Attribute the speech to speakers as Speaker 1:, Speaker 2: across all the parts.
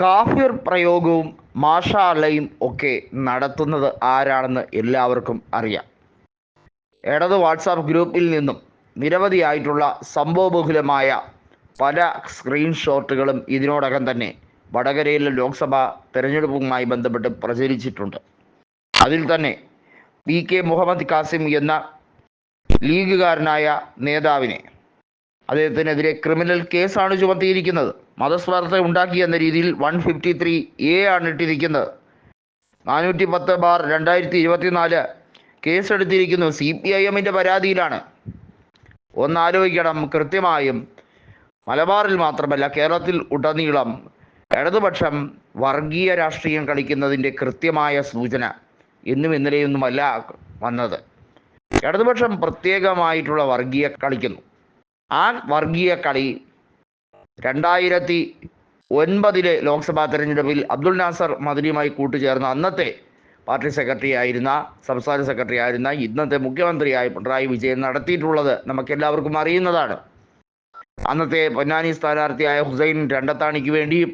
Speaker 1: കാഫിർ പ്രയോഗവും മാഷാ അല്ലയും ഒക്കെ നടത്തുന്നത് ആരാണെന്ന് എല്ലാവർക്കും അറിയാം. ഇടത് വാട്സാപ്പ് ഗ്രൂപ്പിൽ നിന്നും നിരവധിയായിട്ടുള്ള സംഭവബഹുലമായ പല സ്ക്രീൻഷോട്ടുകളും ഇതിനോടകം തന്നെ വടകരയിലെ ലോക്സഭാ തെരഞ്ഞെടുപ്പുമായി ബന്ധപ്പെട്ട് പ്രചരിച്ചിട്ടുണ്ട്. അതിൽ തന്നെ PK മുഹമ്മദ് കാസിം എന്ന ലീഗുകാരനായ നേതാവിനെ, അദ്ദേഹത്തിനെതിരെ ക്രിമിനൽ കേസാണ് ചുമത്തിയിരിക്കുന്നത്. മതസ്വാർത്ഥ ഉണ്ടാക്കി എന്ന രീതിയിൽ 153A ആണ് ഇട്ടിരിക്കുന്നത്. 410/2024 കേസെടുത്തിരിക്കുന്നു. CPIMൻ്റെ പരാതിയിലാണ്. ഒന്നാലോചിക്കണം, കൃത്യമായും മലബാറിൽ മാത്രമല്ല കേരളത്തിൽ ഉടനീളം ഇടതുപക്ഷം വർഗീയ രാഷ്ട്രീയം കളിക്കുന്നതിൻ്റെ കൃത്യമായ സൂചന ഇന്നും ഇന്നലെയൊന്നുമല്ല വന്നത്. ഇടതുപക്ഷം പ്രത്യേകമായിട്ടുള്ള വർഗീയ കളിക്കുന്നു. ആ വർഗീയ കളി 2009 ലോക്സഭാ തെരഞ്ഞെടുപ്പിൽ അബ്ദുൽ നാസർ മദനിയുമായി കൂട്ടുചേർന്ന അന്നത്തെ പാർട്ടി സെക്രട്ടറി ആയിരുന്ന, സംസ്ഥാന സെക്രട്ടറി ആയിരുന്ന, ഇന്നത്തെ മുഖ്യമന്ത്രിയായ പിണറായി വിജയൻ നടത്തിയിട്ടുള്ളത് നമുക്കെല്ലാവർക്കും അറിയുന്നതാണ്. അന്നത്തെ പൊന്നാനി സ്ഥാനാർത്ഥിയായ ഹുസൈൻ രണ്ടത്താണിക്ക് വേണ്ടിയും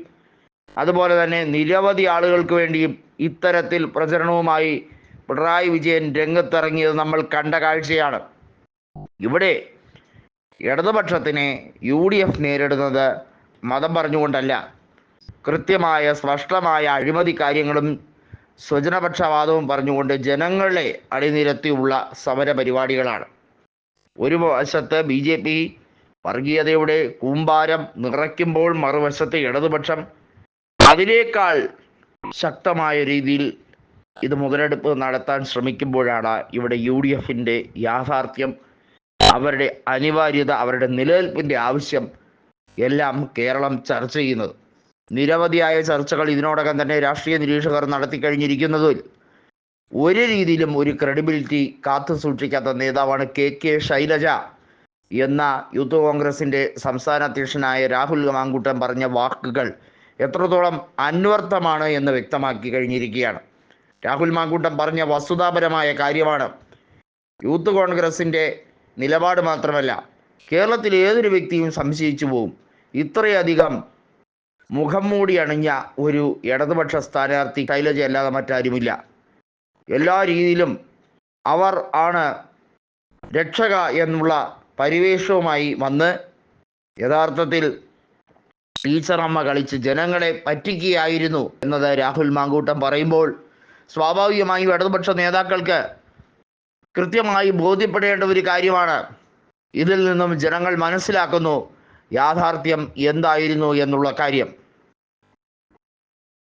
Speaker 1: അതുപോലെ തന്നെ നിരവധി ആളുകൾക്ക് വേണ്ടിയും ഇത്തരത്തിൽ പ്രചരണവുമായി പിണറായി വിജയൻ രംഗത്തിറങ്ങിയത് നമ്മൾ കണ്ട കാഴ്ചയാണ്. ഇവിടെ ഇടതുപക്ഷത്തിനെ UDF നേരിടുന്നത് മതം പറഞ്ഞുകൊണ്ടല്ല, കൃത്യമായ സ്പഷ്ടമായ അഴിമതി കാര്യങ്ങളും സ്വജനപക്ഷപാതവും പറഞ്ഞുകൊണ്ട് ജനങ്ങളെ അണിനിരത്തിയുള്ള സമര പരിപാടികളാണ്. ഒരു വശത്ത് BJP വർഗീയതയുടെ കൂമ്പാരം നിറയ്ക്കുമ്പോൾ മറുവശത്ത് ഇടതുപക്ഷം അതിനേക്കാൾ ശക്തമായ രീതിയിൽ ഇത് മുതലെടുപ്പ് നടത്താൻ ശ്രമിക്കുമ്പോഴാണ് ഇവിടെ UDFൻ്റെ യാഥാർത്ഥ്യം, അവരുടെ അനിവാര്യത, അവരുടെ നിലനിൽപ്പിൻ്റെ ആവശ്യം എല്ലാം കേരളം ചർച്ച ചെയ്യുന്നത്. നിരവധിയായ ചർച്ചകൾ ഇതിനോടകം തന്നെ രാഷ്ട്രീയ നിരീക്ഷകർ നടത്തി കഴിഞ്ഞിരിക്കുന്നതിൽ ഒരു രീതിയിലും ഒരു ക്രെഡിബിലിറ്റി കാത്തു സൂക്ഷിക്കാത്ത നേതാവാണ് KK ശൈലജ എന്ന യൂത്ത് കോൺഗ്രസിൻ്റെ സംസ്ഥാന അധ്യക്ഷനായ രാഹുൽ മാങ്കൂട്ടം പറഞ്ഞ വാക്കുകൾ എത്രത്തോളം അന്വർത്ഥമാണ് എന്ന് വ്യക്തമാക്കി കഴിഞ്ഞിരിക്കുകയാണ്. രാഹുൽ മാങ്കൂട്ടം പറഞ്ഞ വസ്തുതാപരമായ കാര്യമാണ്. യൂത്ത് കോൺഗ്രസിൻ്റെ നിലപാട് മാത്രമല്ല, കേരളത്തിൽ ഏതൊരു വ്യക്തിയും സംശയിച്ചു പോകും. ഇത്രയധികം മുഖം മൂടി അണിഞ്ഞ ഒരു ഇടതുപക്ഷ സ്ഥാനാർത്ഥി ശൈലജ അല്ലാതെ മറ്റാരുമില്ല. എല്ലാ രീതിയിലും അവർ ആണ് രക്ഷക എന്നുള്ള പരിവേഷവുമായി വന്ന് യഥാർത്ഥത്തിൽ ടീച്ചറമ്മ കളിച്ച് ജനങ്ങളെ പറ്റിക്കുകയായിരുന്നു എന്നത് രാഹുൽ മാങ്കൂട്ടം പറയുമ്പോൾ സ്വാഭാവികമായും ഇടതുപക്ഷ നേതാക്കൾക്ക് കൃത്യമായി ബോധ്യപ്പെടേണ്ട ഒരു കാര്യമാണ്. ഇതിൽ നിന്നും ജനങ്ങൾ മനസ്സിലാക്കുന്നു യാഥാർത്ഥ്യം എന്തായിരുന്നു എന്നുള്ള കാര്യം.